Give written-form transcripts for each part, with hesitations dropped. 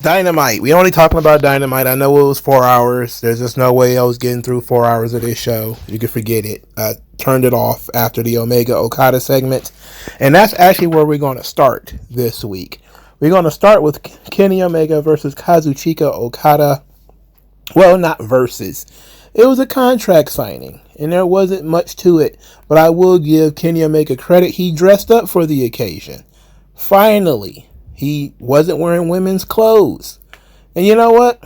Dynamite. We only talking about Dynamite. I know it was 4 hours. There's just no way I was getting through 4 hours of this show. You can forget it. I turned it off after the Omega Okada segment. And that's actually where we're going to start this week. We're going to start with Kenny Omega versus Kazuchika Okada. Well, not versus. It was a contract signing, and there wasn't much to it. But I will give Kenny Omega credit. He dressed up for the occasion. Finally. He wasn't wearing women's clothes. And you know what?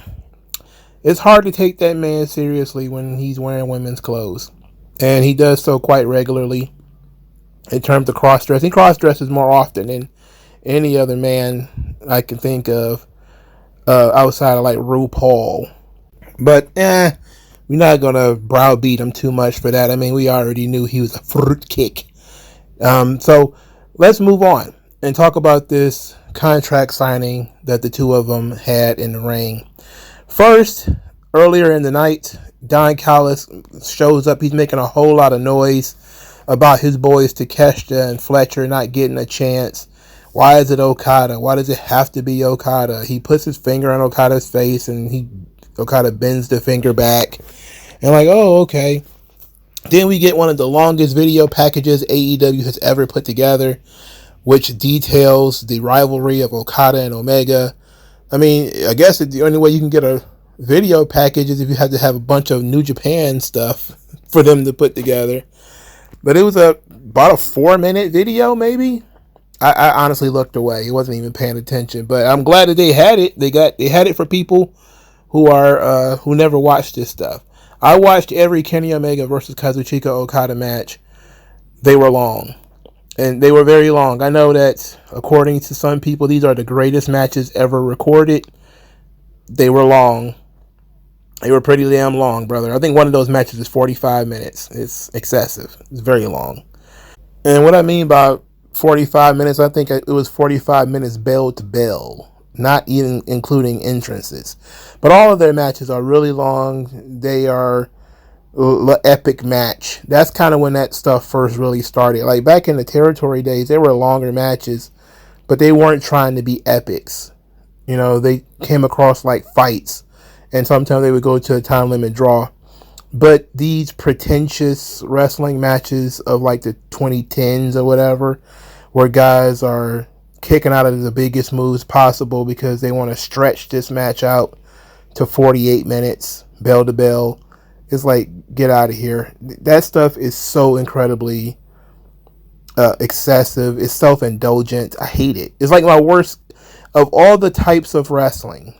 It's hard to take that man seriously when he's wearing women's clothes. And he does so quite regularly in terms of cross-dress. He cross-dresses more often than any other man I can think of outside of like RuPaul. But we're not going to browbeat him too much for that. I mean, we already knew he was a fruitcake. So let's move on and talk about this contract signing that the two of them had in the ring. First, earlier in the night, Don Callis shows up. He's making a whole lot of noise about his boys Takeshita and Fletcher not getting a chance. Why is it Okada? Why does it have to be Okada? He puts his finger on Okada's face and Okada bends the finger back. And like, oh, okay. Then we get one of the longest video packages AEW has ever put together, which details the rivalry of Okada and Omega. I mean, I guess the only way you can get a video package is if you had to have a bunch of New Japan stuff for them to put together. But it was about a 4-minute video, maybe. I honestly looked away. I wasn't even paying attention. But I'm glad that they had it. They had it for people who never watched this stuff. I watched every Kenny Omega versus Kazuchika Okada match. They were long. And they were very long. I know that according to some people, these are the greatest matches ever recorded. They were long. They were pretty damn long, brother. I think one of those matches is 45 minutes. It's excessive. It's very long. And what I mean by 45 minutes, I think it was 45 minutes bell to bell, not even including entrances. But all of their matches are really long. They are epic match. That's kind of when that stuff first really started. Like back in the territory days, there were longer matches, but they weren't trying to be epics. You know, they came across like fights, and sometimes they would go to a time limit draw. But these pretentious wrestling matches of like the 2010s or whatever, where guys are kicking out of the biggest moves possible because they want to stretch this match out to 48 minutes, bell to bell. It's like, get out of here. That stuff is so incredibly excessive. It's self-indulgent. I hate it. It's like my worst of all the types of wrestling.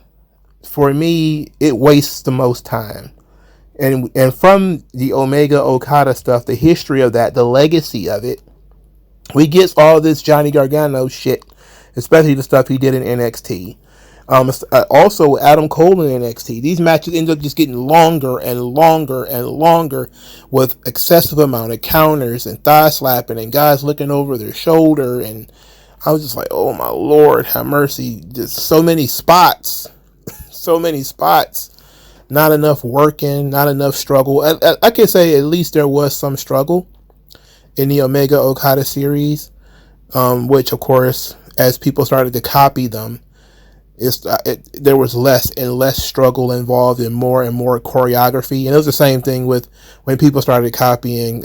For me, it wastes the most time. And from the Omega Okada stuff, the history of that, the legacy of it, we get all this Johnny Gargano shit, especially the stuff he did in NXT. Also, Adam Cole in NXT. These matches end up just getting longer and longer and longer with excessive amount of counters and thigh slapping and guys looking over their shoulder. And I was just like, oh my Lord, have mercy. Just so many spots. So many spots. Not enough working, not enough struggle. I can say at least there was some struggle in the Omega Okada series, which of course, as people started to copy them, there was less and less struggle involved and more choreography. And it was the same thing with when people started copying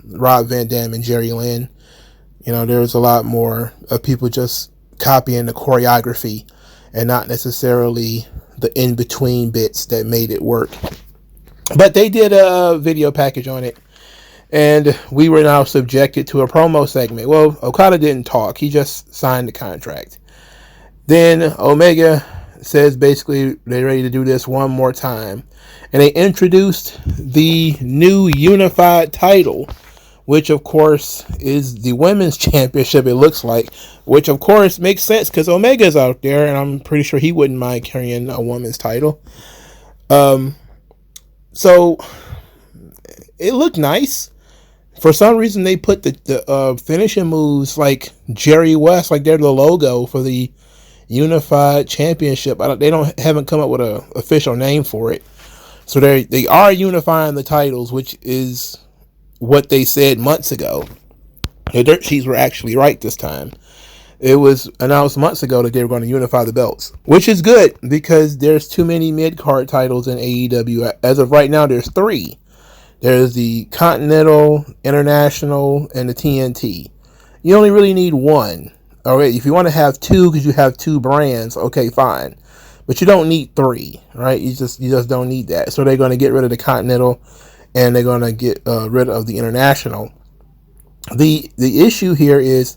Rob Van Dam and Jerry Lynn. You know, there was a lot more of people just copying the choreography and not necessarily the in-between bits that made it work. But they did a video package on it, and we were now subjected to a promo segment. Well, Okada didn't talk. He just signed the contract. Then Omega says basically they're ready to do this one more time. And they introduced the new unified title, which of course is the women's championship, it looks like. Which of course makes sense because Omega's out there, and I'm pretty sure he wouldn't mind carrying a women's title. So it looked nice. For some reason they put the finishing moves like Jerry West, like they're the logo for the unified championship. They haven't come up with an official name for it. So they are unifying the titles, which is what they said months ago. The dirt sheets were actually right this time. It was announced months ago that they were going to unify the belts, which is good because there's too many mid-card titles in AEW. As of right now, there's 3. There's the Continental, International, and the TNT. You only really need 1. All right, if you want to have 2 because you have 2 brands, okay, fine. But you don't need 3, right? You just don't need that. So they're going to get rid of the Continental, and they're going to get rid of the International. The issue here is,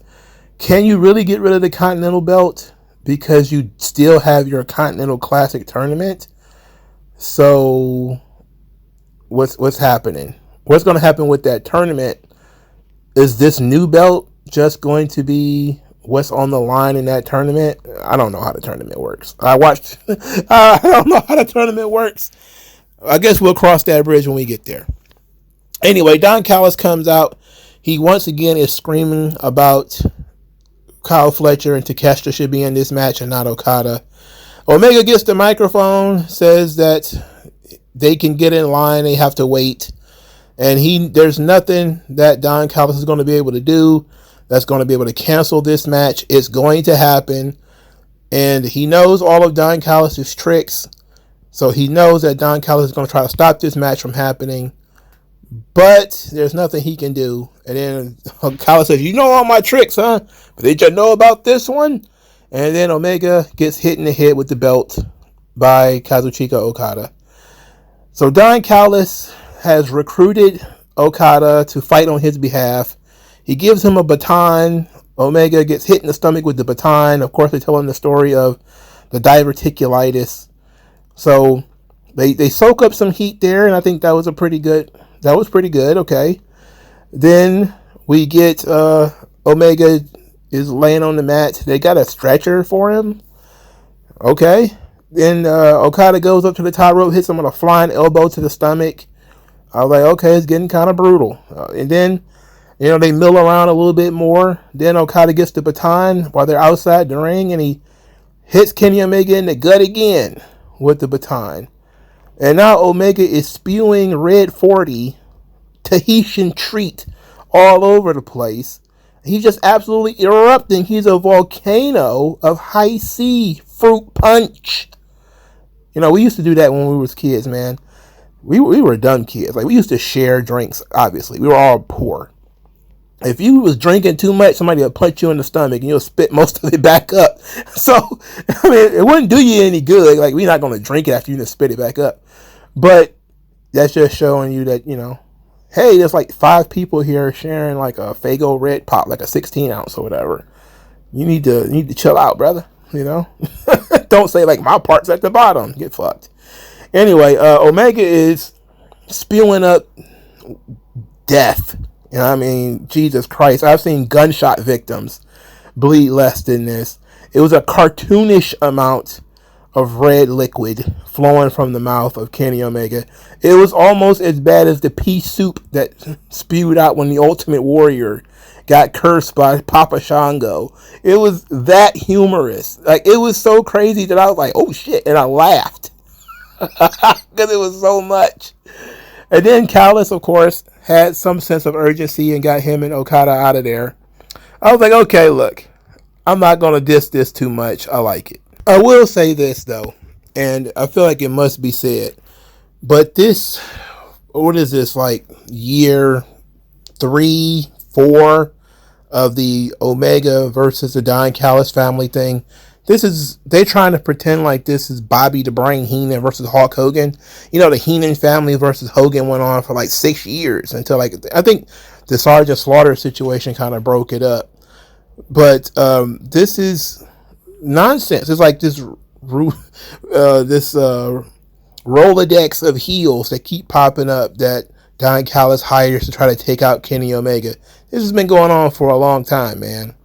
can you really get rid of the Continental belt because you still have your Continental Classic tournament? So what's happening? What's going to happen with that tournament? Is this new belt just going to be what's on the line in that tournament? I don't know how the tournament works. I don't know how the tournament works. I guess we'll cross that bridge when we get there. Anyway, Don Callis comes out. He once again is screaming about Kyle Fletcher and Takeshita should be in this match and not Okada. Omega gets the microphone, says that they can get in line, they have to wait. And there's nothing that Don Callis is going to be able to do that's going to be able to cancel this match. It's going to happen. And he knows all of Don Callis' tricks. So he knows that Don Callis is going to try to stop this match from happening. But there's nothing he can do. And then Callis says, you know all my tricks, huh? But did you know about this one? And then Omega gets hit in the head with the belt by Kazuchika Okada. So Don Callis has recruited Okada to fight on his behalf. He gives him a baton. Omega gets hit in the stomach with the baton. Of course, they tell him the story of the diverticulitis. So they soak up some heat there, and I think that was pretty good. Okay. Then we get Omega is laying on the mat. They got a stretcher for him. Okay. Then Okada goes up to the top rope, hits him with a flying elbow to the stomach. I was like, okay, it's getting kind of brutal. And then, they mill around a little bit more. Then Okada gets the baton while they're outside the ring, and he hits Kenny Omega in the gut again with the baton. And now Omega is spewing Red 40 Tahitian treat all over the place. He's just absolutely erupting. He's a volcano of high C fruit punch. We used to do that when we was kids, man. We were dumb kids. Like, we used to share drinks, obviously. We were all poor. If you was drinking too much, somebody would punch you in the stomach and you'll spit most of it back up. So, it wouldn't do you any good. Like, we're not going to drink it after you just spit it back up. But that's just showing you that, hey, there's like 5 people here sharing like a Faygo Red Pop, like a 16 ounce or whatever. You need to chill out, brother. Don't say like my part's at the bottom. Get fucked. Anyway, Omega is spewing up death. Jesus Christ. I've seen gunshot victims bleed less than this. It was a cartoonish amount of red liquid flowing from the mouth of Kenny Omega. It was almost as bad as the pea soup that spewed out when the Ultimate Warrior got cursed by Papa Shango. It was that humorous. Like, it was so crazy that I was like, oh shit, and I laughed. Because it was so much. And then Callis, of course, had some sense of urgency and got him and Okada out of there. I was like, okay, look, I'm not going to diss this too much. I like it. I will say this, though, and I feel like it must be said, but this, what is this, like year 3, 4 of the Omega versus the Don Callis family thing? They're trying to pretend like this is Bobby the Brain Heenan versus Hulk Hogan. The Heenan family versus Hogan went on for like 6 years until like, I think the Sergeant Slaughter situation kind of broke it up. But this is nonsense. It's like this Rolodex of heels that keep popping up that Don Callis hires to try to take out Kenny Omega. This has been going on for a long time, man.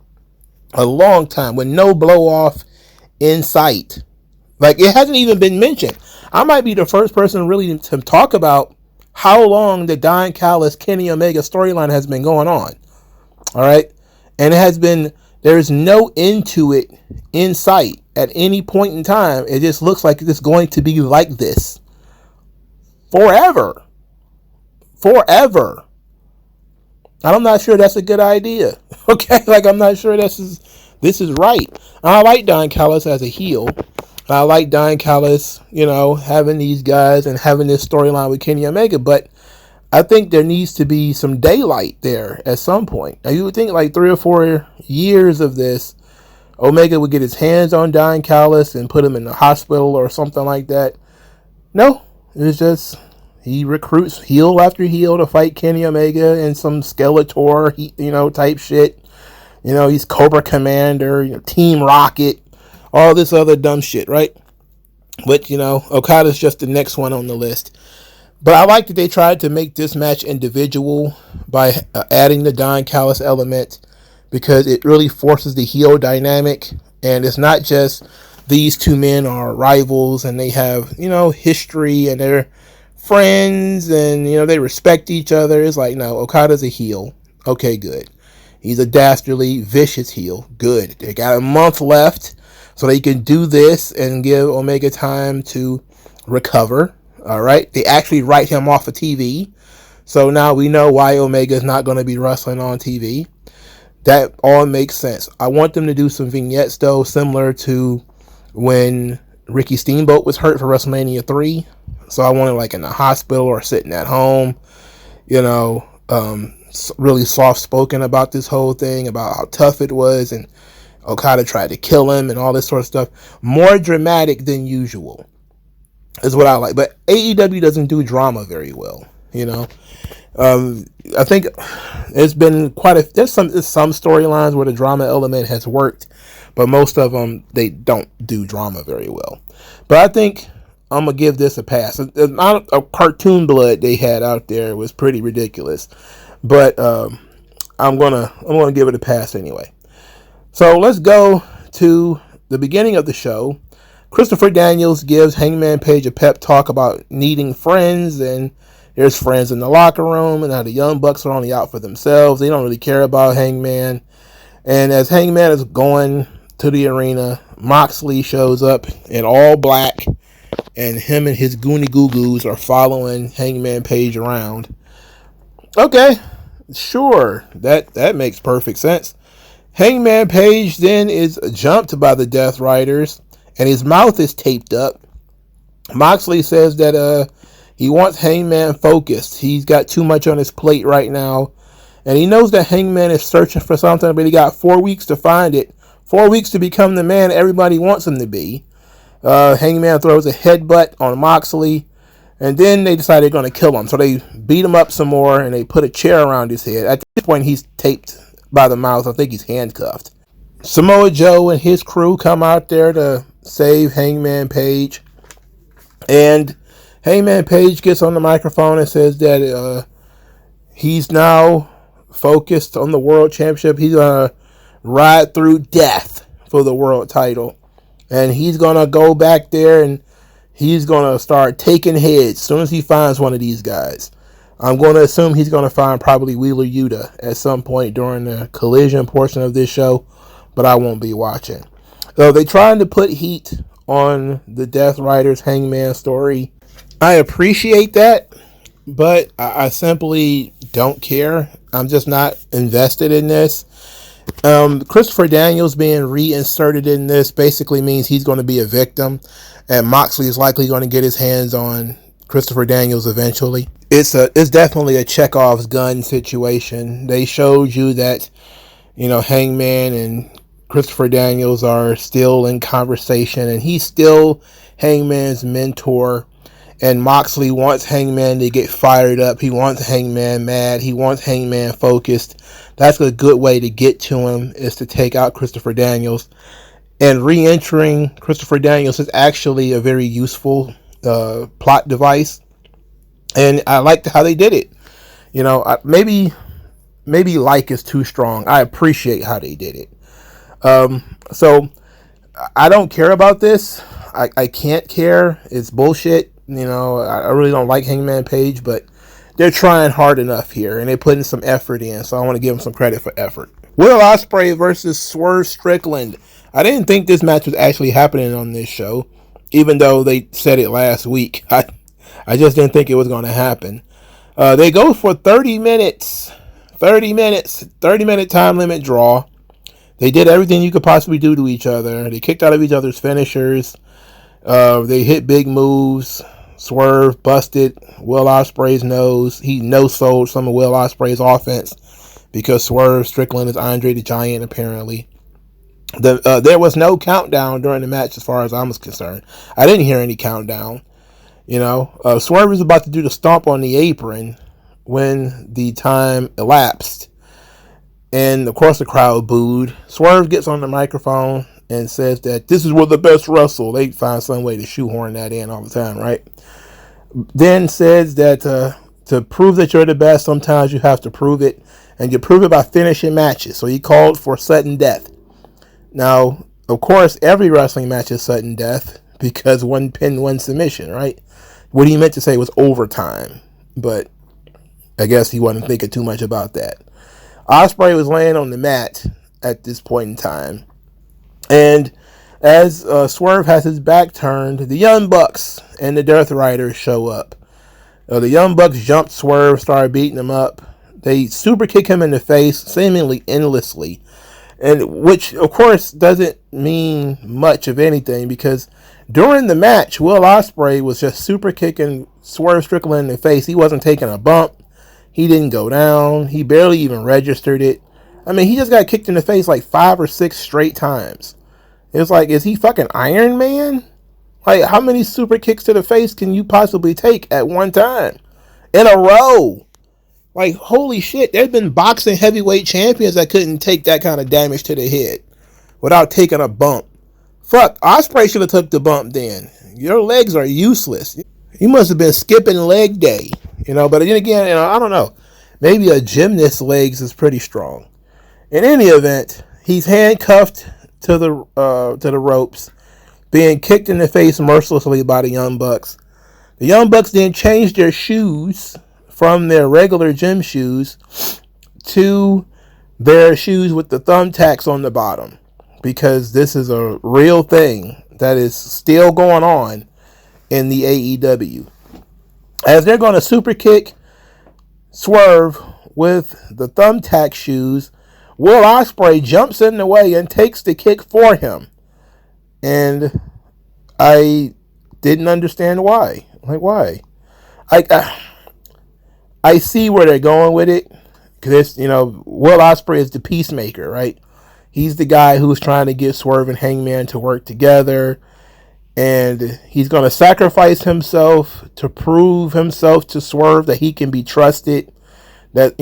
A long time with no blow off in sight. Like, it hasn't even been mentioned. I might be the first person really to talk about how long the Don Callis Kenny Omega storyline has been going on. All right. And there's no end to it in sight at any point in time. It just looks like it's going to be like this forever. I'm not sure that's a good idea. Okay, like, I'm not sure this is This is right. I like Don Callis as a heel. I like Don Callis, having these guys and having this storyline with Kenny Omega, but I think there needs to be some daylight there at some point. Now, you would think like 3 or 4 years of this, Omega would get his hands on Don Callis and put him in the hospital or something like that. No, it's just he recruits heel after heel to fight Kenny Omega in some Skeletor, type shit. He's Cobra Commander, Team Rocket, all this other dumb shit, right? But, Okada's just the next one on the list. But I like that they tried to make this match individual by adding the Don Callis element, because it really forces the heel dynamic. And it's not just these two men are rivals and they have, history and they're friends and, they respect each other. It's like, no, Okada's a heel. Okay, good. He's a dastardly, vicious heel. Good. They got a month left so they can do this and give Omega time to recover. All right. They actually write him off of TV. So now we know why Omega is not going to be wrestling on TV. That all makes sense. I want them to do some vignettes, though, similar to when Ricky Steamboat was hurt for WrestleMania 3. So I want it like in the hospital or sitting at home, really soft-spoken about this whole thing, about how tough it was, and Okada tried to kill him and all this sort of stuff. More dramatic than usual is what I like. But AEW doesn't do drama very well, I think it's been there's some storylines where the drama element has worked, but most of them, they don't do drama very well. But I think I'm going to give this a pass. The amount of cartoon blood they had out there was pretty ridiculous. But I'm gonna give it a pass anyway. So let's go to the beginning of the show. Christopher Daniels gives Hangman Page a pep talk about needing friends, and there's friends in the locker room, and now the Young Bucks are only out for themselves. They don't really care about Hangman. And as Hangman is going to the arena, Moxley shows up in all black, and him and his Goonie Goo Goos are following Hangman Page around. Okay, sure, that makes perfect sense. Hangman Page then is jumped by the Death Riders, and his mouth is taped up. Moxley says that he wants Hangman focused. He's got too much on his plate right now, and he knows that Hangman is searching for something, but he got 4 weeks to find it. 4 weeks to become the man everybody wants him to be. Hangman throws a headbutt on Moxley, and then they decide they're going to kill him. So they beat him up some more, and they put a chair around his head. At this point, he's taped by the mouth. I think he's handcuffed. Samoa Joe and his crew come out there to save Hangman Page. And Hangman Page gets on the microphone and says that he's now focused on the World Championship. He's going to ride through death for the world title. And he's going to go back there and he's going to start taking heads as soon as he finds one of these guys. I'm going to assume he's going to find probably Wheeler Yuta at some point during the collision portion of this show, but I won't be watching. So they're trying to put heat on the Death Riders Hangman story. I appreciate that, but I simply don't care. I'm just not invested in this. Christopher Daniels being reinserted in this basically means he's going to be a victim, and Moxley is likely going to get his hands on Christopher Daniels eventually. It's definitely a Chekhov's gun situation. They showed you that, Hangman and Christopher Daniels are still in conversation, and he's still Hangman's mentor. And Moxley wants Hangman to get fired up. He wants Hangman mad. He wants Hangman focused. That's a good way to get to him, is to take out Christopher Daniels. And re-entering Christopher Daniels is actually a very useful plot device. And I liked how they did it. Maybe like is too strong. I appreciate how they did it. So I don't care about this. I can't care. It's bullshit. I really don't like Hangman Page, but they're trying hard enough here, and they're putting some effort in, so I want to give them some credit for effort. Will Ospreay versus Swerve Strickland. I didn't think this match was actually happening on this show, even though they said it last week. I just didn't think it was going to happen. They go for 30 minutes. 30 minute time limit draw. They did everything you could possibly do to each other. They kicked out of each other's finishers. They hit big moves. Swerve busted Will Ospreay's nose. He no-sold some of Will Ospreay's offense because Swerve Strickland is Andre the Giant, apparently. There was no countdown during the match as far as I was concerned. I didn't hear any countdown. Swerve was about to do the stomp on the apron when the time elapsed. And, of course, the crowd booed. Swerve gets on the microphone and says that this is where the best wrestle. They find some way to shoehorn that in all the time, right? Then says that to prove that you're the best, sometimes you have to prove it. And you prove it by finishing matches. So he called for sudden death. Now, of course, every wrestling match is sudden death because one pin, one submission, right? What he meant to say was overtime. But I guess he wasn't thinking too much about that. Ospreay was laying on the mat at this point in time. And as Swerve has his back turned, the Young Bucks and the Death Riders show up. The Young Bucks jumped Swerve, started beating him up. They super kick him in the face, seemingly endlessly. And which, of course, doesn't mean much of anything because during the match, Will Ospreay was just super kicking Swerve Strickland in the face. He wasn't taking a bump. He didn't go down. He barely even registered it. I mean, he just got kicked in the face like 5 or 6 straight times. It's like, is he fucking Iron Man? Like, how many super kicks to the face can you possibly take at one time? In a row. Like, holy shit. There's been boxing heavyweight champions that couldn't take that kind of damage to the head without taking a bump. Fuck, Ospreay should have took the bump then. Your legs are useless. You must have been skipping leg day. But then again, I don't know. Maybe a gymnast's legs is pretty strong. In any event, he's handcuffed to the ropes, being kicked in the face mercilessly by the Young Bucks. The Young Bucks then changed their shoes from their regular gym shoes to their shoes with the thumbtacks on the bottom, because this is a real thing that is still going on in the AEW. As they're going to super kick Swerve with the thumbtack shoes, Will Ospreay jumps in the way and takes the kick for him. And I didn't understand why. Like, why? I see where they're going with it. Because, Will Ospreay is the peacemaker, right? He's the guy who's trying to get Swerve and Hangman to work together. And he's going to sacrifice himself to prove himself to Swerve that he can be trusted. That,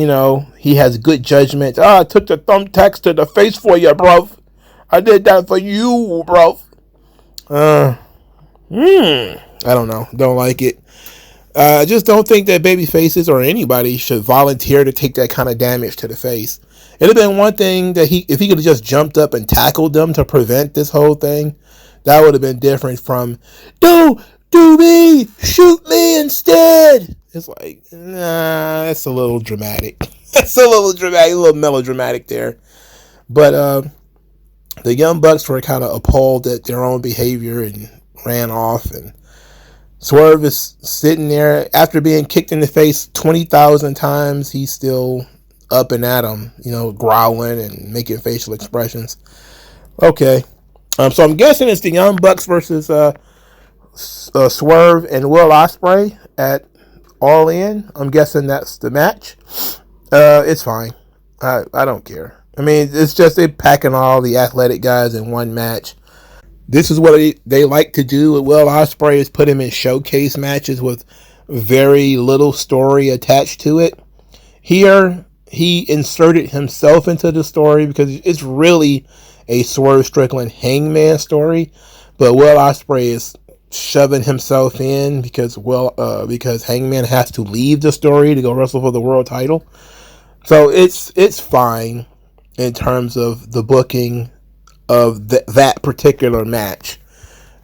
he has good judgment. I took the thumbtacks to the face for you, bro. I did that for you, bro. I don't know. Don't like it. I just don't think that baby faces or anybody should volunteer to take that kind of damage to the face. It'd have been one thing that if he could have just jumped up and tackled them to prevent this whole thing. That would have been different from, don't do me, shoot me instead. It's like, nah, that's a little dramatic. That's a little melodramatic there. But the Young Bucks were kind of appalled at their own behavior and ran off. And Swerve is sitting there after being kicked in the face 20,000 times. He's still up and at him, growling and making facial expressions. Okay. So I'm guessing it's the Young Bucks versus Swerve and Will Ospreay at All In. I'm guessing that's the match. It's fine. I don't care. I mean, it's just they packing all the athletic guys in one match. This is what they like to do with Will Ospreay, is put him in showcase matches with very little story attached to it. Here, he inserted himself into the story because it's really a Swerve Strickland Hangman story, but Will Ospreay is shoving himself in because Hangman has to leave the story to go wrestle for the world title. So it's fine in terms of the booking of that particular match.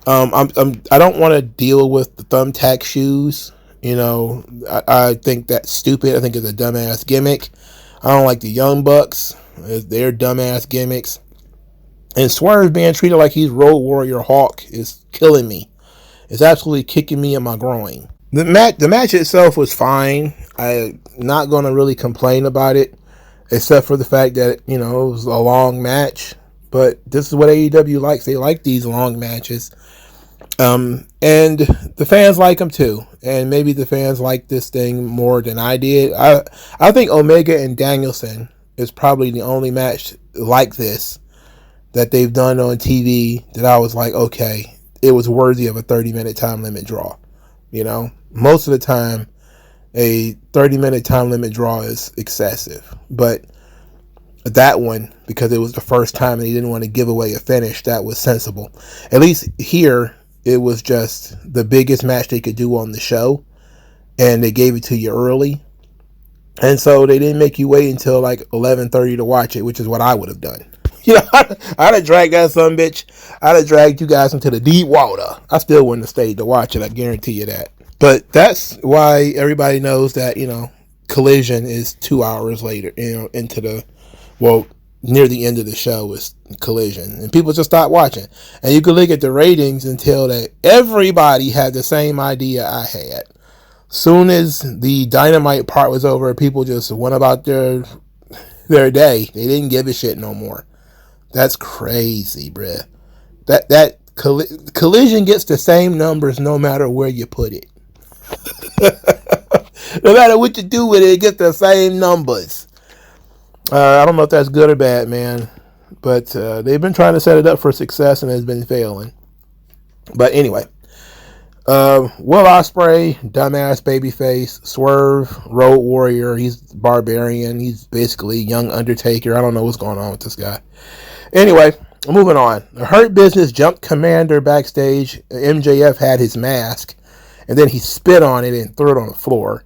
I don't want to deal with the thumbtack shoes. I think that's stupid. I think it's a dumbass gimmick. I don't like the Young Bucks. They're dumbass gimmicks. And Swerve being treated like he's Road Warrior Hawk is killing me. It's absolutely kicking me in my groin. The match itself was fine. I'm not going to really complain about it, except for the fact that, it was a long match. but this is what AEW likes. They like these long matches. And the fans like them too. And maybe the fans like this thing more than I did. I think Omega and Danielson is probably the only match like this that they've done on TV that I was like, okay, it was worthy of a 30-minute time limit draw. You know, most of the time, a 30-minute time limit draw is excessive. But that one, because it was the first time and he didn't want to give away a finish, that was sensible. At least here, it was just the biggest match they could do on the show, and they gave it to you early. And so they didn't make you wait until like 11:30 to watch it, which is what I would have done. You know, I'd have dragged that son bitch. I'd have dragged you guys into the deep water. I still wouldn't have stayed to watch it, I guarantee you that. But that's why everybody knows that, you know, Collision is 2 hours later, you know, into the, well, near the end of the show is Collision. And people just stopped watching. And you could look at the ratings and tell that everybody had the same idea I had. Soon as the Dynamite part was over, people just went about their day. They didn't give a shit no more. That's crazy, bruh. That Collision gets the same numbers no matter where you put it. No matter what you do with it, it gets the same numbers. I don't know if that's good or bad, man. But they've been trying to set it up for success and it's been failing. But anyway. Will Ospreay, dumbass babyface. Swerve, Road Warrior. He's Barbarian. He's basically young Undertaker. I don't know what's going on with this guy. Anyway, moving on. The Hurt Business jumped Commander backstage. MJF had his mask, and then he spit on it and threw it on the floor.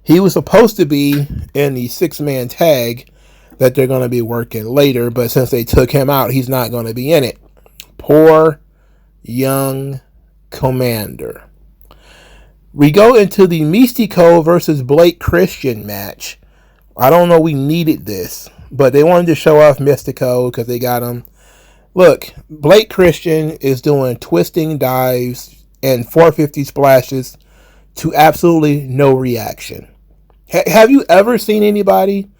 He was supposed to be in the 6-man tag that they're going to be working later, but since they took him out, he's not going to be in it. Poor young Commander. We go into the Mystico versus Blake Christian match. I don't know we needed this, but they wanted to show off Mystico because they got him. Look, Blake Christian is doing twisting dives and 450 splashes to absolutely no reaction. Have you ever seen anybody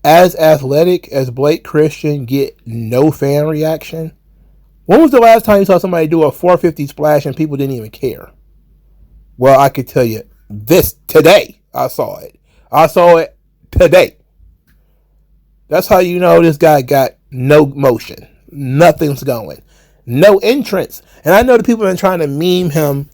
as athletic as Blake Christian get no fan reaction? When was the last time you saw somebody do a 450 splash and people didn't even care? Well, I could tell you this today. I saw it. I saw it today. That's how you know this guy got no motion. Nothing's going. No entrance. And I know the people have been trying to meme him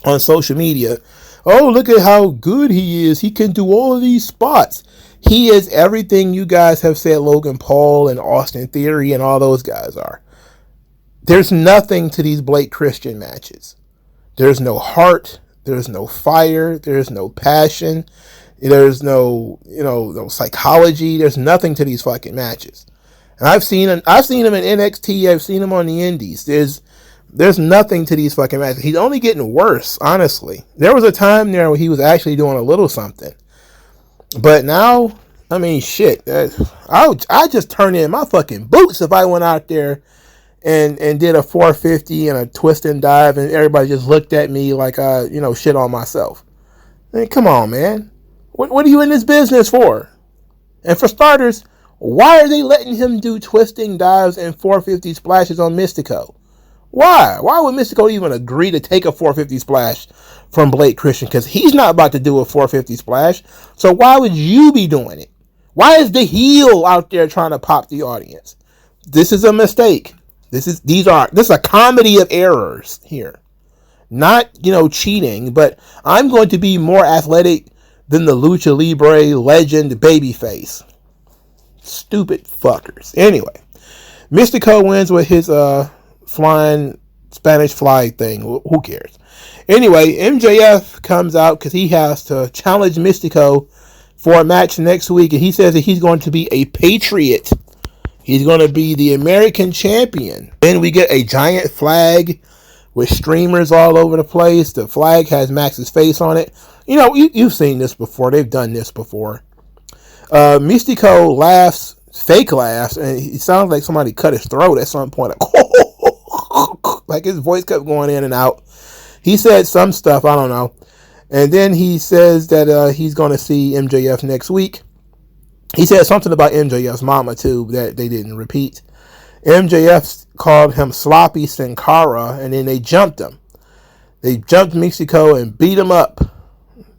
on social media. Oh, look at how good he is. He can do all of these spots. He is everything you guys have said Logan Paul and Austin Theory and all those guys are. There's nothing to these Blake Christian matches. There's no heart. There's no fire. There's no passion. There's no, no psychology. There's nothing to these fucking matches. And I've seen him in NXT. I've seen him on the Indies. There's nothing to these fucking matches. He's only getting worse, honestly. There was a time there where he was actually doing a little something. But now, I mean, shit. I just turn in my fucking boots if I went out there and did a 450 and a twist and dive and everybody just looked at me like I, shit on myself. I mean, come on, man. What are you in this business for? And for starters, why are they letting him do twisting dives and 450 splashes on Mystico? Why? Why would Mystico even agree to take a 450 splash from Blake Christian? Because he's not about to do a 450 splash. So why would you be doing it? Why is the heel out there trying to pop the audience? This is a mistake. This is a comedy of errors here. Not, cheating, but I'm going to be more athletic than the Lucha Libre legend babyface. Stupid fuckers. Anyway, Mystico wins with his flying Spanish fly thing. Who cares? Anyway, MJF comes out because he has to challenge Mystico for a match next week, and he says that he's going to be a patriot. He's going to be the American champion. Then we get a giant flag with streamers all over the place. The flag has Max's face on it. You've seen this before. They've done this before. Mystico laughs, fake laughs, and he sounds like somebody cut his throat at some point. Like his voice kept going in and out. He said some stuff, I don't know. And then he says that he's going to see MJF next week. He said something about MJF's mama, too, that they didn't repeat. MJF called him Sloppy Sankara, and then they jumped him. They jumped Mexico and beat him up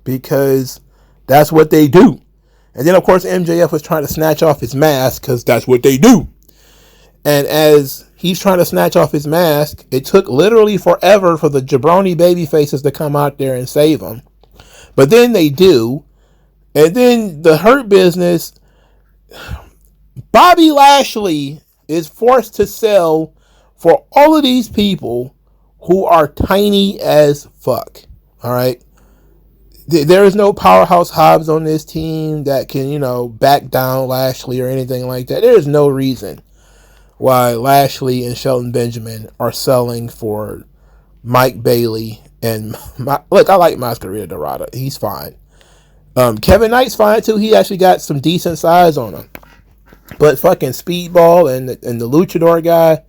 because that's what they do. And then, of course, MJF was trying to snatch off his mask because that's what they do. And as he's trying to snatch off his mask, it took literally forever for the jabroni baby faces to come out there and save him. But then they do. And then the Hurt Business, Bobby Lashley is forced to sell for all of these people who are tiny as fuck. All right. There is no Powerhouse Hobbs on this team that can, back down Lashley or anything like that. There is no reason why Lashley and Shelton Benjamin are selling for Mike Bailey. And look, I like Mascarita Dorada. He's fine. Kevin Knight's fine too. He actually got some decent size on him. But fucking Speedball and the Luchador guy,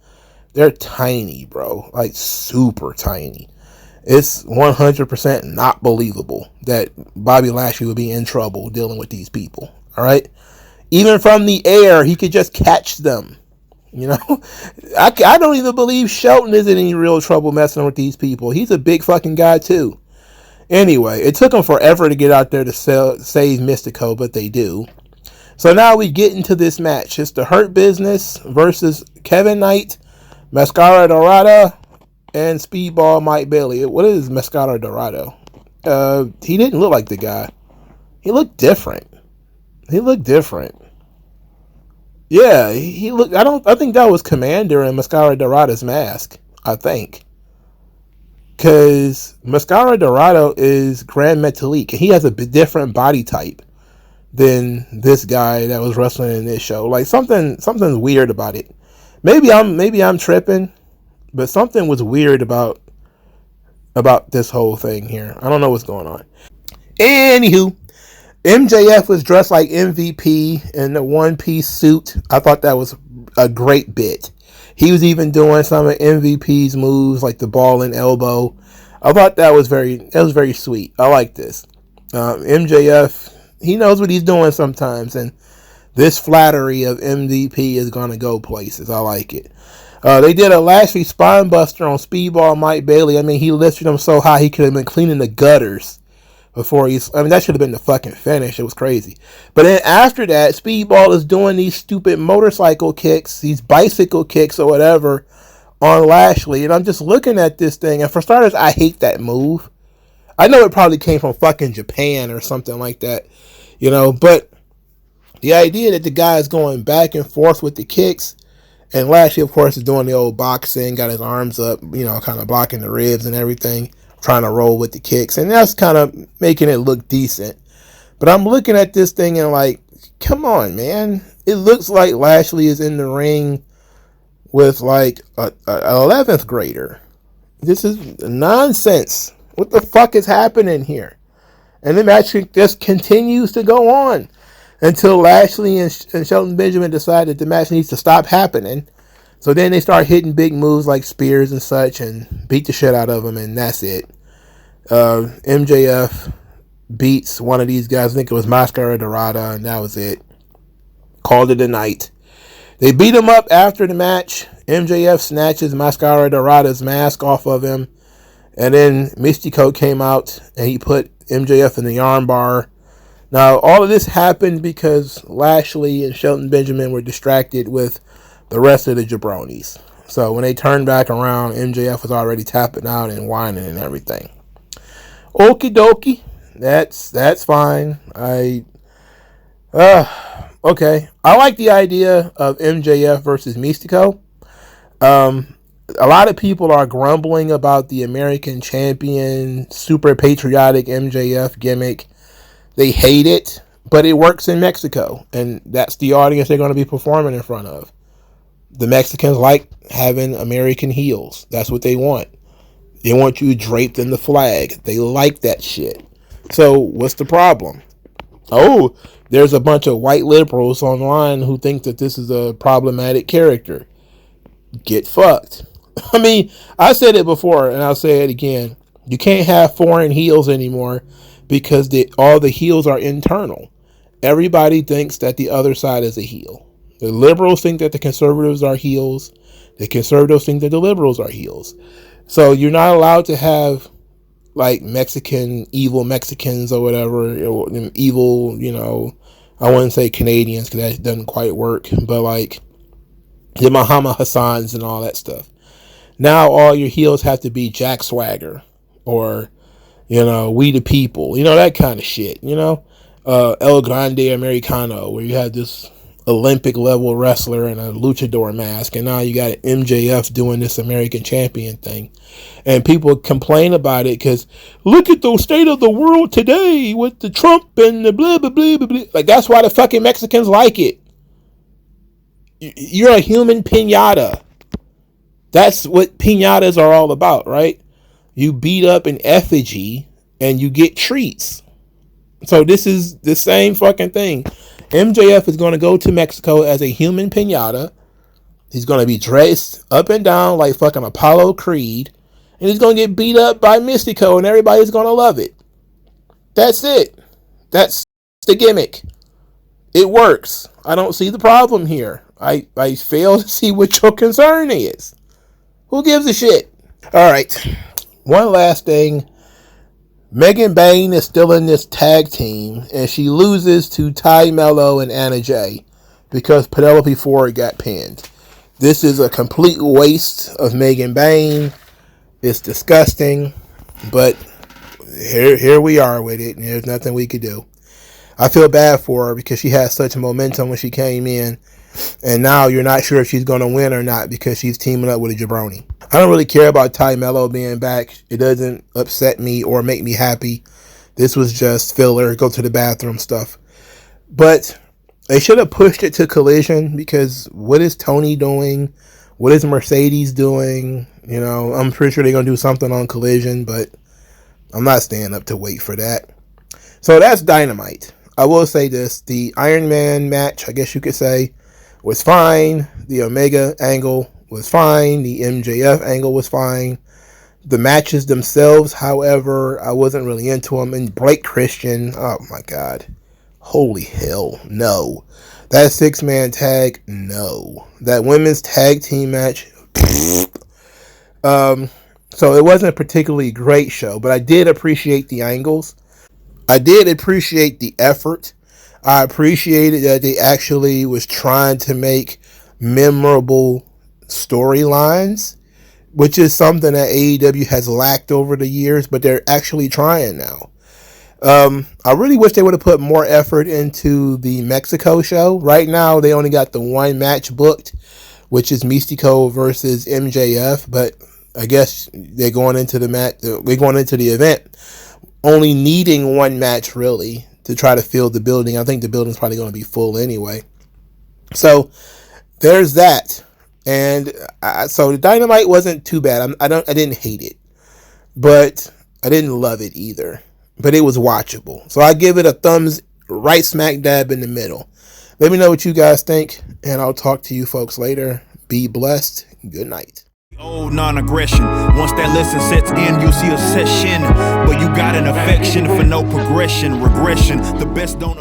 they're tiny, bro. Like super tiny. It's 100% not believable that Bobby Lashley would be in trouble dealing with these people. All right? Even from the air, he could just catch them. I don't even believe Shelton is in any real trouble messing with these people. He's a big fucking guy too. Anyway, it took them forever to get out there to save Mystico, but they do. So now we get into this match. It's the Hurt Business versus Kevin Knight, Mascara Dorada, and Speedball Mike Bailey. What is Mascara Dorado? He didn't look like the guy. He looked different. Yeah, he looked. I think that was Commander in Mascara Dorada's mask. I think. Because Mascara Dorado is Grand Metalik, and he has a different body type than this guy that was wrestling in this show. Like something's weird about it. Maybe I'm tripping, but something was weird about this whole thing here. I don't know what's going on. Anywho, MJF was dressed like MVP in the one-piece suit. I thought that was a great bit. He was even doing some of MVP's moves like the ball and elbow. I thought that was very sweet. I like this. MJF, he knows what he's doing sometimes, and this flattery of MVP is going to go places. I like it. They did a Lashley spine buster on Speedball Mike Bailey. I mean, he lifted him so high he could have been cleaning the gutters before that should have been the fucking finish. It was crazy. But then after that, Speedball is doing these stupid motorcycle kicks, these bicycle kicks or whatever on Lashley. And I'm just looking at this thing. And for starters, I hate that move. I know it probably came from fucking Japan or something like that, but the idea that the guy is going back and forth with the kicks, and Lashley, of course, is doing the old boxing, got his arms up, kind of blocking the ribs and everything, trying to roll with the kicks, and that's kind of making it look decent. But I'm looking at this thing and like, come on, man. It looks like Lashley is in the ring with like a 11th grader. This is nonsense. What the fuck is happening here? And the match just continues to go on until Lashley and Shelton Benjamin decide that the match needs to stop happening. So then they start hitting big moves like spears and such and beat the shit out of them, and that's it. MJF beats one of these guys. I think it was Mascara Dorada, and that was it. Called it a night. They beat him up after the match. MJF snatches Mascara Dorada's mask off of him. And then Mystico came out and he put MJF in the armbar. Now, all of this happened because Lashley and Shelton Benjamin were distracted with the rest of the jabronis. So when they turned back around, MJF was already tapping out and whining and everything. Okie dokie. That's fine. Okay. I like the idea of MJF versus Mystico. A lot of people are grumbling about the American champion, super patriotic MJF gimmick. They hate it, but it works in Mexico, and that's the audience they're going to be performing in front of. The Mexicans like having American heels. That's what they want. They want you draped in the flag. They like that shit. So what's the problem? Oh, there's a bunch of white liberals online who think that this is a problematic character. Get fucked. I mean, I said it before, and I'll say it again. You can't have foreign heels anymore because all the heels are internal. Everybody thinks that the other side is a heel. The liberals think that the conservatives are heels. The conservatives think that the liberals are heels. So you're not allowed to have like evil Mexicans or whatever, or evil, I wouldn't say Canadians because that doesn't quite work, but like the Muhammad Hassans and all that stuff. Now all your heels have to be Jack Swagger or, We the People, that kind of shit, El Grande Americano, where you have this Olympic level wrestler in a luchador mask, and now you got MJF doing this American champion thing. And people complain about it because look at the state of the world today with the Trump and the blah, blah, blah, blah, blah. Like, that's why the fucking Mexicans like it. You're a human piñata. That's what piñatas are all about, right? You beat up an effigy and you get treats. So this is the same fucking thing. MJF is going to go to Mexico as a human piñata. He's going to be dressed up and down like fucking Apollo Creed. And he's going to get beat up by Mystico and everybody's going to love it. That's it. That's the gimmick. It works. I don't see the problem here. I fail to see what your concern is. Who gives a shit? All right. One last thing. Megan Bayne is still in this tag team, and she loses to Ty Mello and Anna Jay because Penelope Ford got pinned. This is a complete waste of Megan Bayne. It's disgusting, but here we are with it, and there's nothing we could do. I feel bad for her because she had such momentum when she came in, and now you're not sure if she's going to win or not because she's teaming up with a jabroni. I don't really care about Ty Mello being back. It doesn't upset me or make me happy. This was just filler, go to the bathroom stuff. But they should have pushed it to Collision because what is Tony doing? What is Mercedes doing? I'm pretty sure they're going to do something on Collision, but I'm not staying up to wait for that. So that's Dynamite. I will say this. The Iron Man match, I guess you could say, was fine. The Omega angle was fine. The MJF angle was fine. The matches themselves, however, I wasn't really into them. And Blake Christian, oh my God. Holy hell, no. That 6-man tag, no. That women's tag team match, so it wasn't a particularly great show, but I did appreciate the angles. I did appreciate the effort. I appreciated that they actually was trying to make memorable storylines, which is something that AEW has lacked over the years, but they're actually trying now. I really wish they would have put more effort into the Mexico show. Right now, they only got the one match booked, which is Mystico versus MJF, but I guess they're going into the event only needing one match really to try to fill the building. I think the building's probably going to be full anyway. So there's that. And so the Dynamite wasn't too bad. I didn't hate it, but I didn't love it either. But it was watchable. So I give it a thumbs right smack dab in the middle. Let me know what you guys think, and I'll talk to you folks later. Be blessed. Good night. Old non-aggression. Once that lesson sets in, you'll see a session where you got an affection for no progression, regression. The best don't